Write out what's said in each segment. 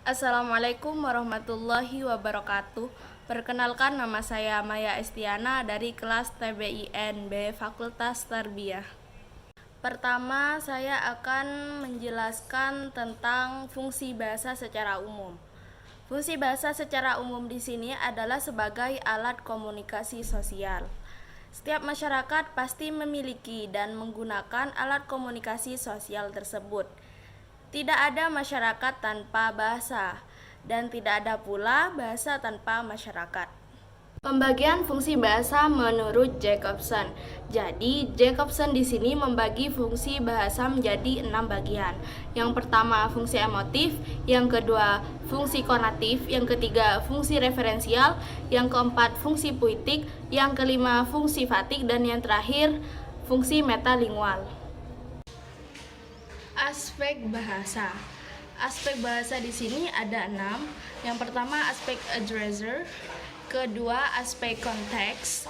Assalamualaikum warahmatullahi wabarakatuh. Perkenalkan, nama saya Maya Estiana dari kelas TBIN B Fakultas Tarbiyah. Pertama, saya akan menjelaskan tentang fungsi bahasa secara umum. Fungsi bahasa secara umum di sini adalah sebagai alat komunikasi sosial. Setiap masyarakat pasti memiliki dan menggunakan alat komunikasi sosial tersebut. Tidak ada masyarakat tanpa bahasa, dan tidak ada pula bahasa tanpa masyarakat. Pembagian fungsi bahasa menurut Jacobson. Jadi, Jacobson di sini membagi fungsi bahasa menjadi 6 bagian. Yang pertama, fungsi emotif, yang kedua, fungsi konatif, yang ketiga, fungsi referensial, yang keempat, fungsi puitik, yang kelima, fungsi fatik, dan yang terakhir, fungsi metalingual. Aspek bahasa. Aspek bahasa di sini ada 6. Yang pertama aspek addresser, kedua aspek konteks,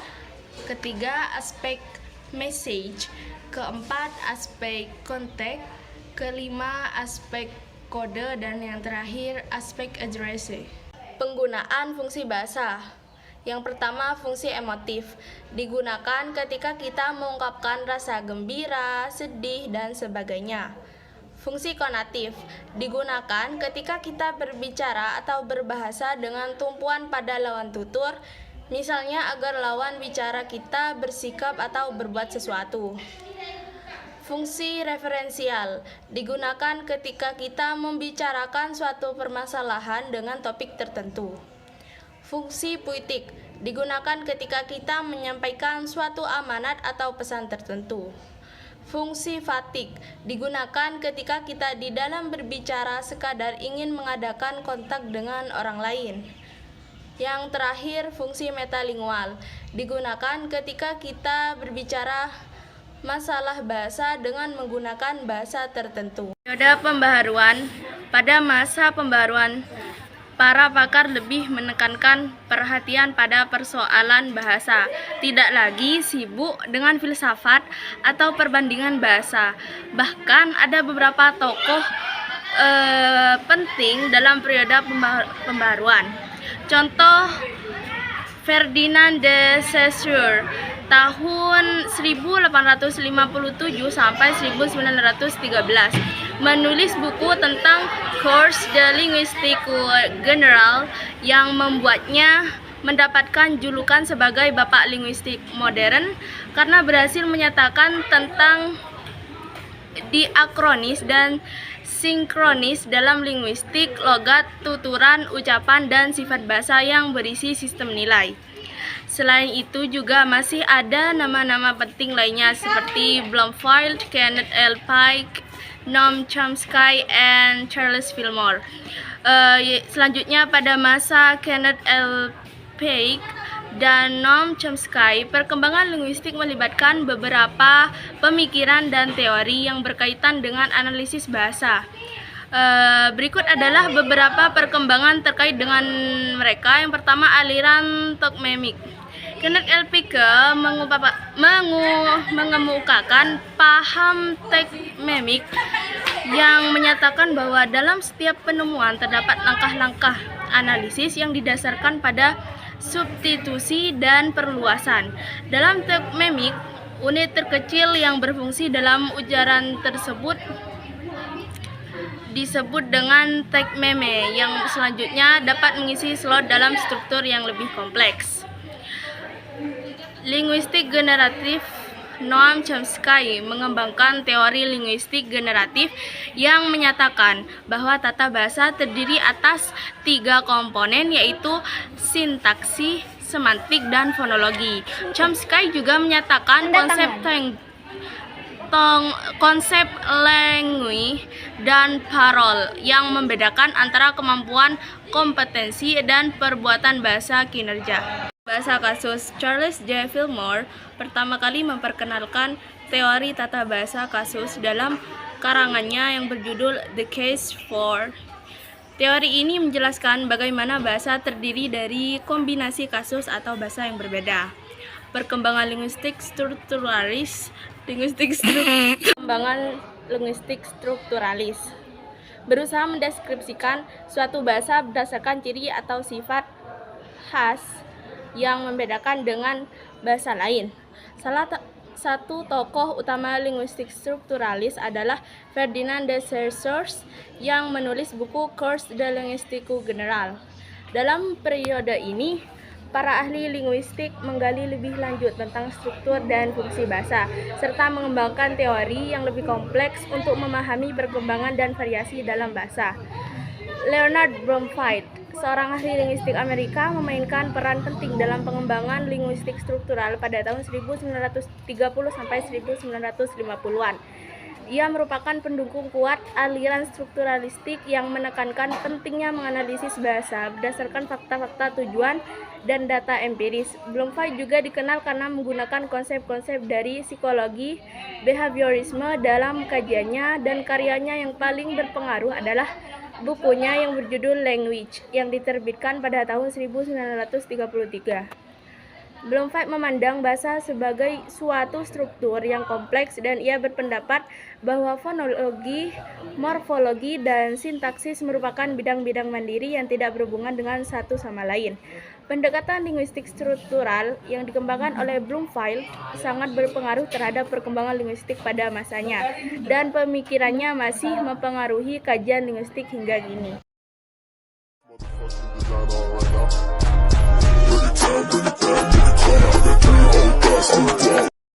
ketiga aspek message, keempat aspek kontak, kelima aspek kode, dan yang terakhir aspek addressee. Penggunaan fungsi bahasa. Yang pertama, fungsi emotif digunakan ketika kita mengungkapkan rasa gembira, sedih, dan sebagainya. Fungsi konatif digunakan ketika kita berbicara atau berbahasa dengan tumpuan pada lawan tutur, misalnya agar lawan bicara kita bersikap atau berbuat sesuatu. Fungsi referensial digunakan ketika kita membicarakan suatu permasalahan dengan topik tertentu. Fungsi puitik digunakan ketika kita menyampaikan suatu amanat atau pesan tertentu. Fungsi fatik digunakan ketika kita di dalam berbicara sekadar ingin mengadakan kontak dengan orang lain. Yang terakhir, fungsi metalingual digunakan ketika kita berbicara masalah bahasa dengan menggunakan bahasa tertentu. Periode pembaharuan. Pada masa pembaharuan, para pakar lebih menekankan perhatian pada persoalan bahasa, tidak lagi sibuk dengan filsafat atau perbandingan bahasa. Bahkan ada beberapa tokoh penting dalam periode pembaharuan. Contoh, Ferdinand de Saussure tahun 1857 sampai 1913 menulis buku tentang Cours de Linguistique General yang membuatnya mendapatkan julukan sebagai Bapak Linguistik Modern karena berhasil menyatakan tentang diakronis dan sinkronis dalam linguistik, logat, tuturan, ucapan, dan sifat bahasa yang berisi sistem nilai. Selain itu juga masih ada nama-nama penting lainnya seperti Bloomfield, Kenneth L. Pike, Noam Chomsky, and Charles Fillmore. Selanjutnya pada masa Kenneth L. Pike dan Noam Chomsky, perkembangan linguistik melibatkan beberapa pemikiran dan teori yang berkaitan dengan analisis bahasa. Berikut adalah beberapa perkembangan terkait dengan mereka. Yang pertama, aliran toknemik. Kenneth L. Pike mengemukakan paham toknemik yang menyatakan bahwa dalam setiap penemuan terdapat langkah-langkah analisis yang didasarkan pada substitusi dan perluasan. Dalam toknemik, unit terkecil yang berfungsi dalam ujaran tersebut disebut dengan tokmeme, yang selanjutnya dapat mengisi slot dalam struktur yang lebih kompleks. Linguistik generatif. Noam Chomsky mengembangkan teori linguistik generatif yang menyatakan bahwa tata bahasa terdiri atas 3 komponen, yaitu sintaksi, semantik, dan fonologi. Chomsky juga menyatakan konsep langue dan parol yang membedakan antara kemampuan, kompetensi, dan perbuatan bahasa kinerja. Bahasa kasus. Charles J. Fillmore pertama kali memperkenalkan teori tata bahasa kasus dalam karangannya yang berjudul The Case for. Teori ini menjelaskan bagaimana bahasa terdiri dari kombinasi kasus atau bahasa yang berbeda. Perkembangan linguistik strukturalis. Perkembangan linguistik strukturalis. berusaha mendeskripsikan suatu bahasa berdasarkan ciri atau sifat khas yang membedakan dengan bahasa lain. Salah satu tokoh utama linguistik strukturalis adalah Ferdinand de Saussure yang menulis buku Cours de linguistique générale. Dalam periode ini, para ahli linguistik menggali lebih lanjut tentang struktur dan fungsi bahasa, serta mengembangkan teori yang lebih kompleks untuk memahami perkembangan dan variasi dalam bahasa. Leonard Bromfield, seorang ahli linguistik Amerika, memainkan peran penting dalam pengembangan linguistik struktural pada tahun 1930 sampai 1950-an. Ia merupakan pendukung kuat aliran strukturalistik yang menekankan pentingnya menganalisis bahasa berdasarkan fakta-fakta tujuan dan data empiris. Bromfield juga dikenal karena menggunakan konsep-konsep dari psikologi behaviorisme dalam kajiannya, dan karyanya yang paling berpengaruh adalah bukunya yang berjudul Language yang diterbitkan pada tahun 1933. Bromfield memandang bahasa sebagai suatu struktur yang kompleks, dan ia berpendapat bahwa fonologi, morfologi, dan sintaksis merupakan bidang-bidang mandiri yang tidak berhubungan dengan satu sama lain. Pendekatan linguistik struktural yang dikembangkan oleh Bromfield sangat berpengaruh terhadap perkembangan linguistik pada masanya, dan pemikirannya masih mempengaruhi kajian linguistik hingga kini. Bring it down, bring it down, bring it down.